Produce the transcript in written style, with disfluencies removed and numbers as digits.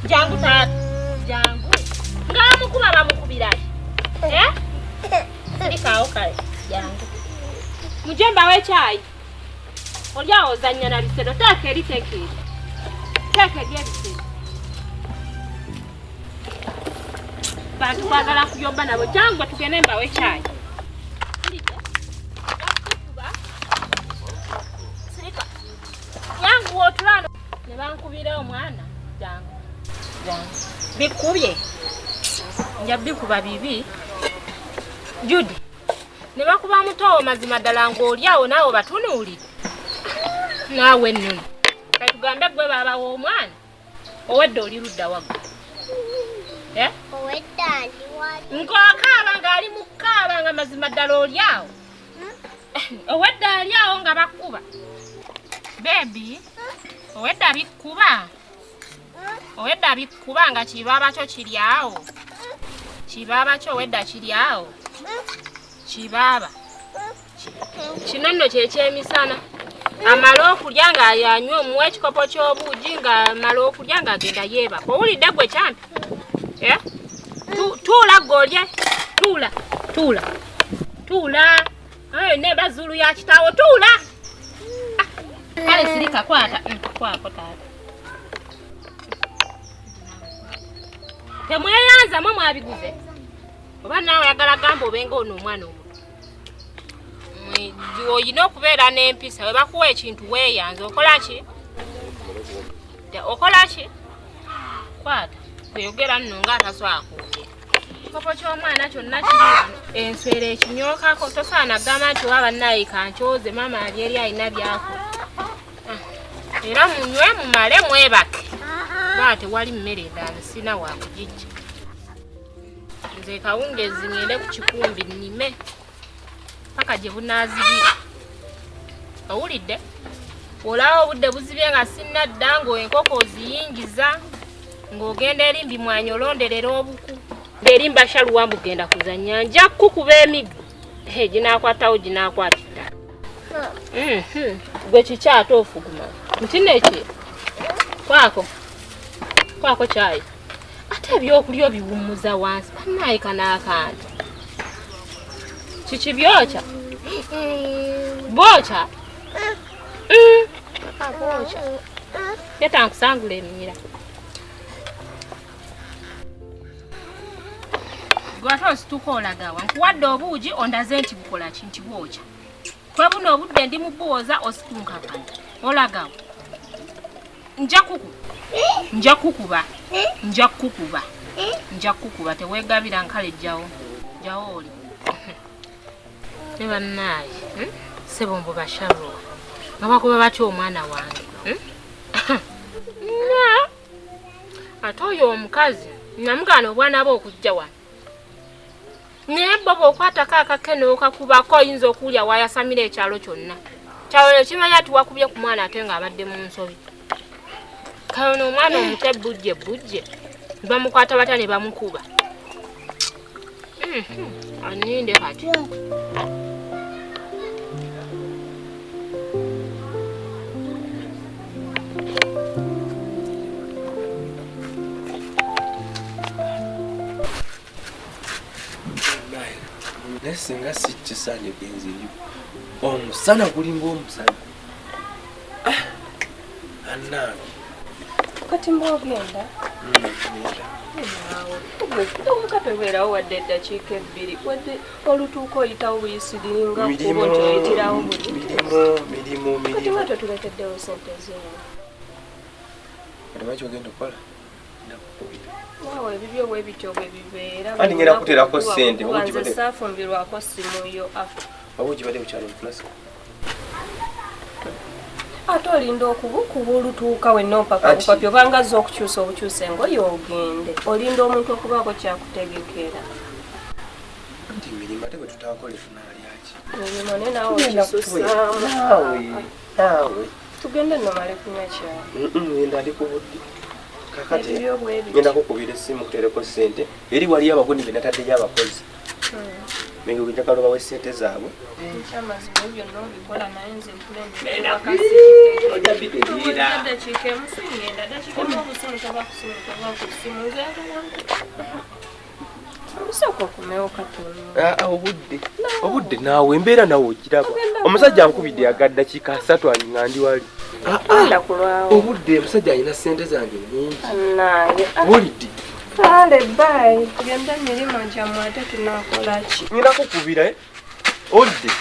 Jangu ta jangu. Ngamu kuba bamukubira. Sirika okale jangu. Mujemba we chai. Olya ozanya na bisero take liteke. Take bye bisero. Bantu kwagala kuyomba nabo jangu tugende mba we chai. Sirika. Jangu otulano ne bankubira omwana jangu. Bikubye nja bikuba bibi Judy ne bakuba muto mazima ddala ng'olyawo naawe batunuulire naawe nno katugambe gwe baba w'omwana owedde oli ludda wagga owedde ali wali ng'akaaba ng'ali mu kkaaba nga mazima ddala olyawo owedde alyawo nga bakuba bebi owedde abikuba Owedda bikuba nga kibaba kyo kiryawo. Kibaba kyo owedda kiryawo. Kibaba. Kino nno kyekyemisana. Amala okulya nga yanywa omuwa ekikopo ky'obuugi nga amala okulya nga agenda yeebaka. Owulidde gwe kyampi? Tuula golye. Tuula. Tuula. Tuula. Ne bazulu ya kitaawo tuula. Kale sirika kwata. Kwako taata. Temweyanza mwe mwabiguze. Oba naawe yagala gamba obenga ono omwana omuto. Oyina okubeera n'empisa. We bakuwa ekintu weeyanza. Okola ki? Okola ki? Kwata. Kweyogera nno ng'atasobola kwogera. Ekikopo ky'omwana kyonna kiri wano. Enswera ekinyookako tosaana gamba nti oba bannaayi kankyoze maama ali eri alina byakola. Era munywe mumale mwebake. Ba tewali mmere endala sina wa kugijja. Nze kawungezi ngende ku kikumbi nnime paka gye bunaazibira. Owulidde? Olaba obudde buzibye nga sinnadda ng'enkoko oziyingiza ng'ogenda erimbi mwanyi olonderera obuku. Erimba shaluwambu genda kuzannya nja kukuba emiggo. Ginaakwatawo ginaakwatidda. Gwe kikyate ofuguma. Mutina eki? Kwako chai. Ate ebyokulya biwummuza wansi. Bannayika n'akantu. Kiki byocha? Bocha? Bocha. Leta nkusangula eminyira. Gwate osituka olagawa. Nkuwadde obuugi ondaze nti bukola kinti bwocha. Kwe buno obudde ndi mu bwoza ositunkakana. Olagawa. Nja kukuba teweegabira nkale jjawo. Jjawo oli. Ne bannaaye. Sebombo bashaluwa. Nga bakuba batya omwana wange. Ate oyo omukazi namugaana obwana bwe okujja wano. Naye bobo okwatako akakene okakubako oyinza okuwulya waayasamira ekyalo kyonna. Kyalo kimanya ati wakubye ku mwana ate ng'abadde mu nsobi. Kano omwana omute bujje. Bamukwata batya ne bamukuba. Aninde kati. Nesinga sikisaanye genzi nnyo. Omusana gulinga omusana. Annaange. Kati mbogenda. Omukatwebeerawo wadde eddakiika 2 wadde olutuuka oyitawo buyisiringa kuba nti oyitirawo mirimu kati bwetyo tulekeddewo sente zeewo lwaki ogenda okukola waawe ebibyo bwe bityo bwe bibeera andi ngenda kuteerako ssente nze saafumbirwako simuyo oba ogibadde bukyalo mufulasi ate olinda okubukuba olutuuka wenna opapapapyo obanga azza okukyusa obukyusa engoye ogende olinda omuntu okubaako kyakutegekera nti emirimu ate bwe tutaakola efunalyaki emirimu ne naawe okisusaamu naawe tugende nomale kunywa kyawe ngenda ndi ku budde kakati ngenda kukubira essimu kuteereko ssente eri waliyo abagoni be nataddeyo abakozi menga njagala obawe ssente zaabwe ekyamazima byonna obikola naye nze dakiika emu singenda dakiika emu obusimu toba kusimu nzagala obusooka okumewo katono obudde naawe embeera nawe ogiraba omusajja nkubidde yaga dakiika 3 nga ndi wali obudde omusajja alina ssente zange nnyingi bulidde kale bayi tugende emirimu gyammwe ate tunakolaki ngenda kukubira olidde